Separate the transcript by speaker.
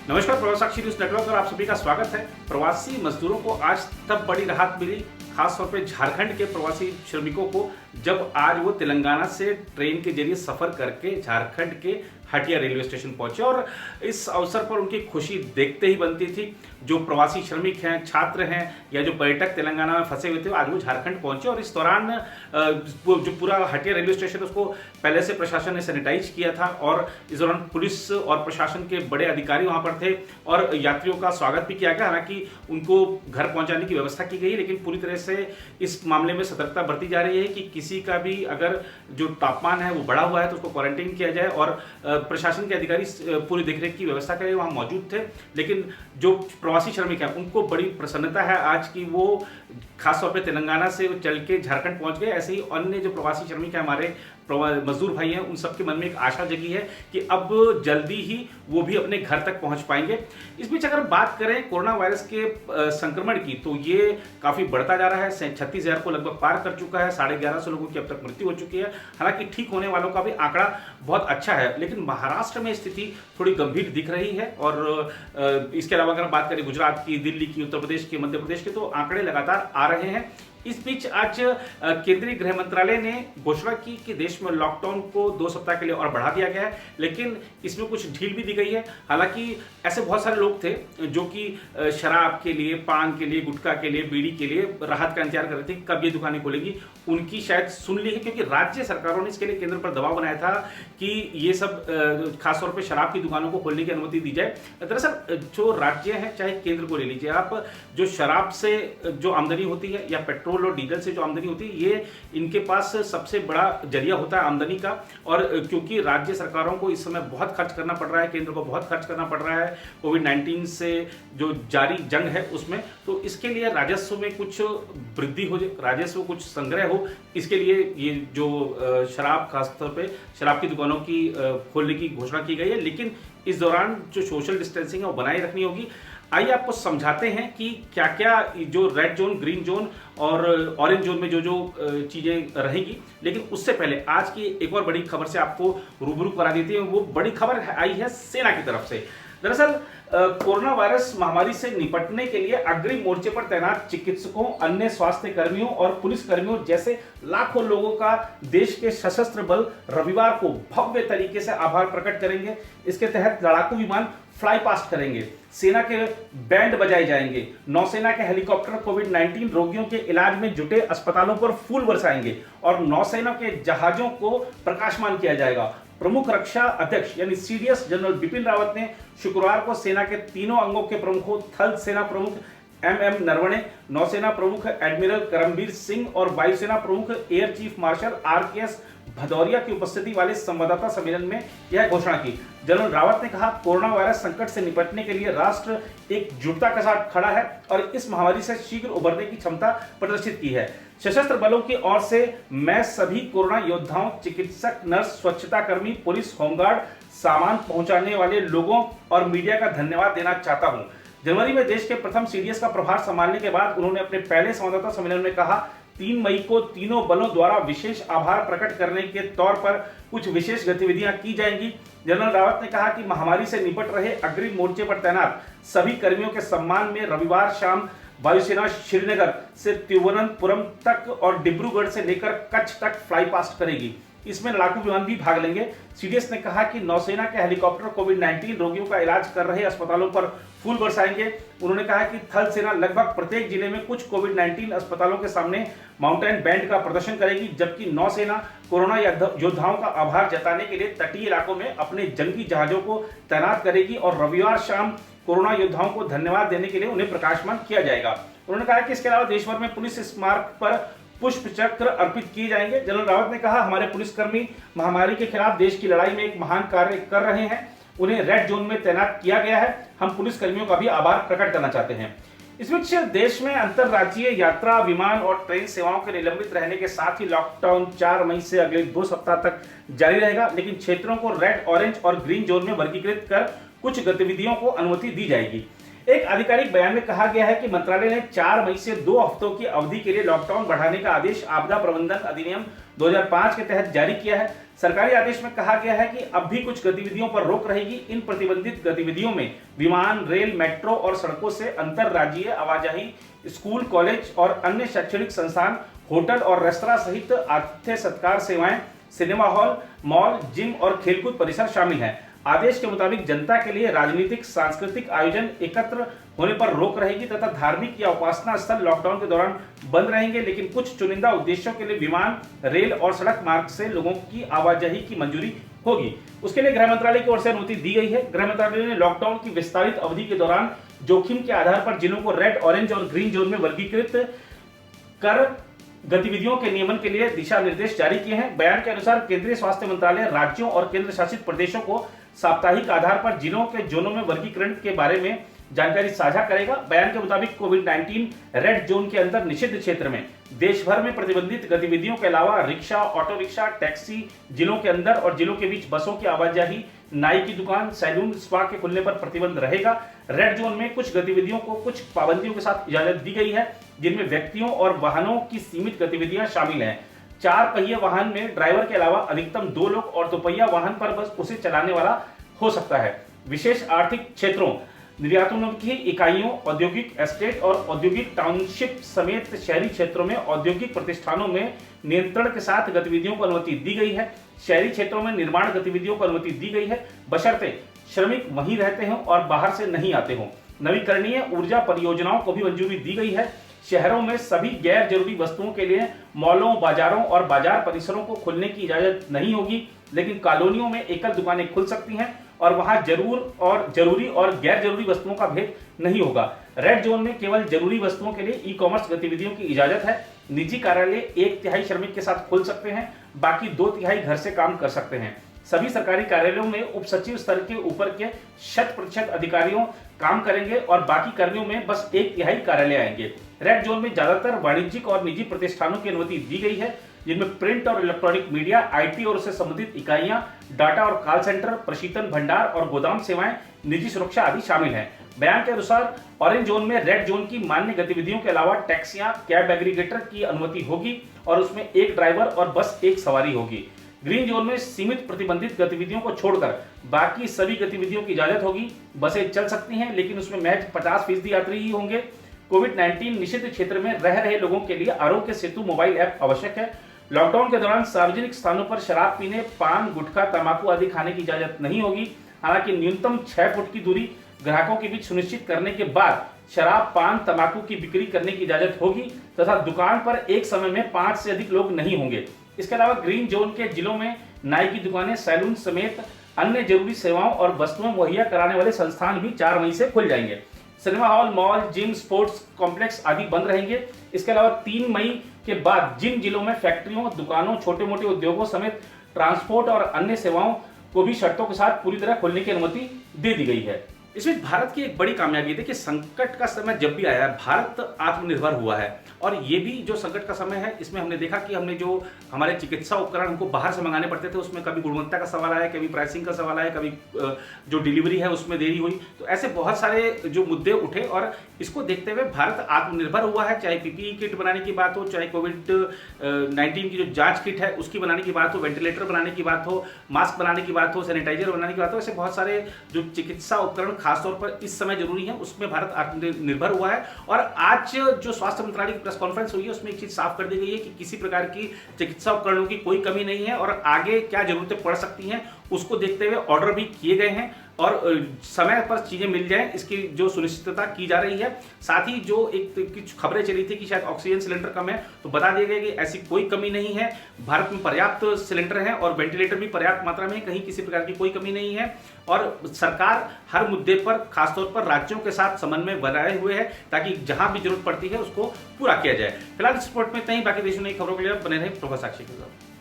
Speaker 1: नमस्कार, प्रवासाक्षी news network पर आप सभी का स्वागत है। प्रवासी मजदूरों को आज तब बड़ी राहत मिली, खासतौर पे झारखंड के प्रवासी श्रमिकों को, जब आज वो तेलंगाना से ट्रेन के जरिए सफर करके झारखंड के हटिया रेलवे स्टेशन पहुंचे और इस अवसर पर उनकी खुशी देखते ही बनती थी। जो प्रवासी श्रमिक हैं, छात्र हैं या जो पर्यटक तेलंगाना में फंसे हुए थे, आज वो झारखंड पहुंचे और इस दौरान जो पूरा हटिया रेलवे स्टेशन उसको पहले से प्रशासन ने सैनिटाइज किया था और इस दौरान पुलिस और प्रशासन के बड़े अधिकारी वहां पर थे और यात्रियों का स्वागत भी किया गया। हालांकि उनको घर पहुंचाने की व्यवस्था की गई, लेकिन पूरी तरह से इस मामले में सतर्कता बरती जा रही है कि किसी का भी अगर जो तापमान है वो बढ़ा हुआ है तो उसको क्वारंटीन किया जाए और प्रशासन के अधिकारी पूरी देखरेख की व्यवस्था के लिए वहां मौजूद थे। लेकिन जो प्रवासी श्रमिक हैं उनको बड़ी प्रसन्नता है आज की, वो खासतौर पे तेलंगाना से चल के झारखंड पहुंच गए। ऐसे ही अन्य जो प्रवासी श्रमिक हैं, हमारे मजदूर भाई हैं, उन सबके मन में एक आशा जगी है कि अब जल्दी ही वो भी अपने घर तक पहुंच पाएंगे। इस बीच अगर बात करें कोरोना वायरस के संक्रमण की, तो ये काफी बढ़ता जा रहा है। 36,000 को लगभग पार कर चुका है, 1150 लोगों की अब तक मृत्यु हो चुकी है। हालांकि ठीक होने वालों का भी आंकड़ा बहुत अच्छा है, लेकिन महाराष्ट्र में स्थिति थोड़ी गंभीर दिख रही है। और इसके अलावा अगर बात करें गुजरात की, दिल्ली की, उत्तर प्रदेश की, मध्य प्रदेश के, तो आंकड़े लगातार आ रहे हैं। इस बीच आज केंद्रीय गृह मंत्रालय ने घोषणा की कि देश में लॉकडाउन को 2 सप्ताह के लिए और बढ़ा दिया गया है, लेकिन इसमें कुछ ढील भी दी गई है। हालांकि ऐसे बहुत सारे लोग थे जो कि शराब के लिए, पान के लिए, गुटखा के लिए, बीड़ी के लिए राहत का इंतजार कर रहे थे कब ये दुकानें खुलेंगी। उनकी शायद सुन ली है, क्योंकि राज्य सरकारों ने इसके लिए केंद्र पर दबाव बनाया था कि ये सब खासतौर पर शराब की दुकानों को खोलने की अनुमति दी जाए। दरअसल जो राज्य है, चाहे केंद्र को ले लीजिए आप, जो शराब से जो आमदनी होती है या पेट्रोल और डीजल से जो आमदनी होती है, ये इनके पास सबसे बड़ा जरिया होता है आमदनी का। और क्योंकि राज्य सरकारों को इस समय बहुत खर्च करना पड़ रहा है, केंद्र को बहुत खर्च करना पड़ रहा है कोविड-19 से जो जारी जंग है उसमें, तो इसके लिए राजस्व में कुछ वृद्धि हो जाए, राजस्व कुछ संग्रह हो, इसके लिए ये जो शराब, खासतौर पे शराब की दुकानों की खोलने की घोषणा की गई है। लेकिन इस दौरान जो सोशल डिस्टेंसिंग है वो बनाए रखनी होगी। आइए आपको समझाते हैं कि क्या क्या जो रेड जोन, ग्रीन जोन और ऑरेंज जोन में जो जो चीजें रहेंगी। लेकिन उससे पहले आज की एक और बड़ी खबर से आपको रूबरू करा देते हैं। वो बड़ी खबर आई है सेना की तरफ से। दरअसल कोरोना वायरस महामारी से निपटने के लिए अग्रिम मोर्चे पर तैनात चिकित्सकों, अन्य स्वास्थ्य कर्मियों और पुलिस कर्मियों जैसे लाखों लोगों का देश के सशस्त्र बल रविवार को भव्य तरीके से आभार प्रकट करेंगे। इसके तहत लड़ाकू विमान फ्लाई पास्ट करेंगे, सेना के बैंड बजाए जाएंगे, नौसेना के हेलीकॉप्टर कोविड-19 रोगियों के इलाज में जुटे अस्पतालों पर फूल बरसाएंगे और नौसेना के जहाजों को प्रकाशमान किया जाएगा। प्रमुख रक्षा अध्यक्ष यानी सीडीएस जनरल बिपिन रावत ने शुक्रवार को सेना के तीनों अंगों के प्रमुखों, थल सेना प्रमुख एमएम नरवणे, नौसेना प्रमुख एडमिरल करमबीर सिंह और वायुसेना प्रमुख air chief marshal RKS Bhadauria की उपस्थिति वाले संवाददाता सम्मेलन में यह घोषणा की। जनरल रावत ने कहा, कोरोना वायरस संकट से निपटने के लिए राष्ट्र एकजुटता के साथ खड़ा है और इस महामारी से शीघ्र उबरने की क्षमता प्रदर्शित की है। सशस्त्र बलों की ओर से मैं सभी कोरोना योद्धाओं, चिकित्सक, नर्स, स्वच्छता कर्मी, पुलिस, होमगार्ड, सामान पहुंचाने वाले लोगों और मीडिया का धन्यवाद देना चाहता हूं। जनवरी में देश के प्रथम सीडीएस का प्रभार संभालने के बाद उन्होंने अपने पहले संवाददाता सम्मेलन में कहा, 3 मई को तीनों बलों द्वारा विशेष आभार प्रकट करने के तौर पर कुछ विशेष गतिविधियां की जाएंगी। जनरल रावत ने कहा कि महामारी से निपट रहे अग्रिम मोर्चे पर तैनात सभी कर्मियों के सम्मान में रविवार शाम वायुसेना श्रीनगर से तिरुवनंतपुरम तक और डिब्रूगढ़ से लेकर कच्छ तक फ्लाई पास्ट करेगी। इसमें लड़ाकू विमान भी भाग लेंगे। सीडीएस ने कहा कि नौसेना के हेलीकॉप्टर कोविड-19 रोगियों का इलाज कर रहे अस्पतालों पर फूल बरसाएंगे। उन्होंने कहा कि थल सेना लगभग प्रत्येक जिले में कुछ कोविड-19 अस्पतालों के सामने माउंटेन बैंड का प्रदर्शन करेगी, जबकि नौसेना कोरोना योद्धाओं का आभार जताने के लिए तटीय इलाकों में अपने जंगी जहाजों को तैनात करेगी और रविवार शाम कोरोना योद्धाओं को धन्यवाद देने के लिए उन्हें प्रकाशमान किया जाएगा। उन्होंने कहा कि इसके अलावा देश भर में पुलिस स्मारक पर पुष्प चक्र अर्पित किए जाएंगे। जनरल रावत ने कहा, हमारे पुलिसकर्मी महामारी के खिलाफ देश की लड़ाई में एक महान कार्य कर रहे हैं, उन्हें रेड जोन में तैनात किया गया है। हम पुलिसकर्मियों का भी आभार प्रकट करना चाहते हैं। इस बीच देश में अंतरराज्यीय यात्रा, विमान और ट्रेन सेवाओं के निलंबित रहने के साथ ही लॉकडाउन 4 मई से अगले 2 सप्ताह तक जारी रहेगा, लेकिन क्षेत्रों को रेड, ऑरेंज और ग्रीन जोन में वर्गीकृत कर कुछ गतिविधियों को अनुमति दी जाएगी। एक आधिकारिक बयान में कहा गया है कि मंत्रालय ने 4 मई से 2 हफ्तों की अवधि के लिए लॉकडाउन बढ़ाने का आदेश आपदा प्रबंधन अधिनियम 2005 के तहत जारी किया है। सरकारी आदेश में कहा गया है कि अब भी कुछ गतिविधियों पर रोक रहेगी। इन प्रतिबंधित गतिविधियों में विमान, रेल, मेट्रो और सड़कों से अंतर राज्यीय आवाजाही, स्कूल, कॉलेज और अन्य शैक्षणिक संस्थान, होटल और रेस्तरां सहित आतिथ्य सत्कार सेवाएं, सिनेमा हॉल, मॉल, जिम और खेलकूद परिसर शामिल हैं। आदेश के मुताबिक जनता के लिए राजनीतिक, सांस्कृतिक आयोजन, एकत्र होने पर रोक रहेगी तथा धार्मिक या उपासना स्थल लॉकडाउन के दौरान बंद रहेंगे, लेकिन कुछ चुनिंदा उद्देश्यों के लिए विमान, रेल और सड़क मार्ग से लोगों की आवाजाही की मंजूरी होगी। उसके लिए गृह मंत्रालय की ओर से अनुमति दी गई है। गृह मंत्रालय ने लॉकडाउन की विस्तारित अवधि के दौरान जोखिम के आधार पर जिलों को रेड, ऑरेंज और ग्रीन जोन में वर्गीकृत कर गतिविधियों के नियमन के लिए दिशा निर्देश जारी किए हैं। बयान के अनुसार केंद्रीय स्वास्थ्य मंत्रालय राज्यों और केंद्र शासित प्रदेशों को साप्ताहिक आधार पर जिलों के जोनों में वर्गीकरण के बारे में जानकारी साझा करेगा। बयान के मुताबिक कोविड-19 रेड जोन के अंदर निषिद्ध क्षेत्र में देश भर में प्रतिबंधित गतिविधियों के अलावा रिक्शा, ऑटो रिक्शा, टैक्सी, जिलों के अंदर और जिलों के बीच बसों की आवाजाही, नाई की दुकान, सैलून, स्पा के खुलने पर प्रतिबंध रहेगा। रेड जोन में कुछ गतिविधियों को कुछ पाबंदियों के साथ इजाजत दी गई है, जिनमें व्यक्तियों और वाहनों की सीमित गतिविधियां शामिल हैं। 4 पहिए वाहन में ड्राइवर के अलावा अधिकतम 2 लोग और 2 पहिया वाहन पर बस उसे चलाने वाला हो सकता है। विशेष आर्थिक क्षेत्रों, निर्यातोन्मुखी इकाइयों, औद्योगिक एस्टेट और औद्योगिक टाउनशिप समेत शहरी क्षेत्रों में औद्योगिक प्रतिष्ठानों में नियंत्रण के साथ गतिविधियों को अनुमति दी गई है। शहरी क्षेत्रों में निर्माण गतिविधियों को अनुमति दी गई है, बशर्ते श्रमिक वहीं रहते हों और बाहर से नहीं आते हों। नवीकरणीय ऊर्जा परियोजनाओं को भी मंजूरी दी गई है। शहरों में सभी गैर जरूरी वस्तुओं के लिए मॉलों, बाजारों और बाजार परिसरों को खुलने की इजाजत नहीं होगी, लेकिन कॉलोनियों में एकल दुकानें खुल सकती हैं और वहां जरूरी और गैर जरूरी वस्तुओं का भेद नहीं होगा। रेड जोन में केवल जरूरी वस्तुओं के लिए ई कॉमर्स गतिविधियों की इजाजत है। निजी कार्यालय 1/3 श्रमिक के साथ खुल सकते हैं, बाकी 2/3 घर से काम कर सकते हैं। सभी सरकारी कार्यालयों में उप सचिव स्तर के ऊपर के 100% अधिकारियों काम करेंगे और बाकी कर्मियों में बस 1/3 कार्यालय आएंगे। रेड जोन में ज्यादातर वाणिज्यिक और निजी प्रतिष्ठानों की अनुमति दी गई है, जिनमें प्रिंट और इलेक्ट्रॉनिक मीडिया, आईटी और उससे संबंधित इकाइयां, डाटा और कॉल सेंटर, प्रशीतन भंडार और गोदाम सेवाएं, निजी सुरक्षा आदि शामिल हैं। बयान के अनुसार ऑरेंज जोन में रेड जोन की मान्य गतिविधियों के अलावा टैक्सियां, कैब एग्रीगेटर की अनुमति होगी और उसमें 1 ड्राइवर और बस 1 सवारी होगी। ग्रीन जोन में सीमित प्रतिबंधित गतिविधियों को छोड़कर बाकी सभी गतिविधियों की इजाजत होगी। बसें चल सकती हैं, लेकिन उसमें महज 50% यात्री ही होंगे। कोविड-19 निषिद्ध क्षेत्र में रह रहे लोगों के लिए आरोग्य सेतु मोबाइल ऐप आवश्यक है। लॉकडाउन के दौरान सार्वजनिक स्थानों पर शराब पीने, पान, गुटखा, तंबाकू आदि खाने की इजाजत नहीं होगी। हालांकि न्यूनतम 6 फुट की दूरी ग्राहकों के बीच सुनिश्चित करने के बाद शराब, पान, तंबाकू की बिक्री करने की इजाजत होगी तथा दुकान पर एक समय में 5 से अधिक लोग नहीं होंगे। इसके अलावा ग्रीन जोन के जिलों में नाई की दुकानें, सैलून समेत अन्य जरूरी सेवाओं और वस्तुएं मुहैया कराने वाले संस्थान भी 4 मई से खुल जाएंगे। Cinema hall, mall, gym, sports complex आदि बंद रहेंगे। इसके अलावा 3 मई के बाद जिन जिलों में फैक्ट्रियों, दुकानों, छोटे मोटे उद्योगों समेत ट्रांसपोर्ट और अन्य सेवाओं को भी शर्तों के साथ पूरी तरह खोलने की अनुमति दे दी गई है। इसमें भारत की एक बड़ी कामयाबी थी कि संकट का समय जब भी आया, भारत आत्मनिर्भर हुआ है। और ये भी जो संकट का समय है, इसमें हमने देखा कि हमने जो हमारे चिकित्सा उपकरण हमको बाहर से मंगाने पड़ते थे, उसमें कभी गुणवत्ता का सवाल आया, कभी प्राइसिंग का सवाल आया, कभी जो डिलीवरी है उसमें देरी हुई। तो ऐसे बहुत सारे जो मुद्दे उठे और इसको देखते हुए भारत आत्मनिर्भर हुआ है। चाहे पीपीई किट बनाने की बात हो, चाहे कोविड-19 की जो जांच किट है उसकी बनाने की बात हो, वेंटिलेटर बनाने की बात हो, मास्क बनाने की बात हो, सैनिटाइजर बनाने की बात हो, ऐसे बहुत सारे जो चिकित्सा उपकरण खासतौर पर इस समय जरूरी है, उसमें भारत आत्मनिर्भर हुआ है। और आज जो स्वास्थ्य मंत्रालय की प्रेस कॉन्फ्रेंस हुई है, उसमें एक चीज साफ कर दी गई है कि किसी प्रकार की चिकित्सा उपकरणों की कोई कमी नहीं है और आगे क्या जरूरतें पड़ सकती हैं उसको देखते हुए ऑर्डर भी किए गए हैं और समय पर चीजें मिल जाएं, इसकी जो सुनिश्चितता की जा रही है। साथ ही जो एक कुछ खबरें चली थी कि शायद ऑक्सीजन सिलेंडर कम है, तो बता दिया गया कि ऐसी कोई कमी नहीं है। भारत में पर्याप्त सिलेंडर है और वेंटिलेटर भी पर्याप्त मात्रा में, कहीं किसी प्रकार की कोई कमी नहीं है। और सरकार हर मुद्दे पर खासतौर पर राज्यों के साथ समन्वय बनाए हुए है ताकि जहां भी जरूरत पड़ती है उसको पूरा किया जाए। फिलहाल इस रिपोर्ट में इतना ही, बाकी देशों की खबरों के लिए बने रहे प्रभा साक्षी के साथ।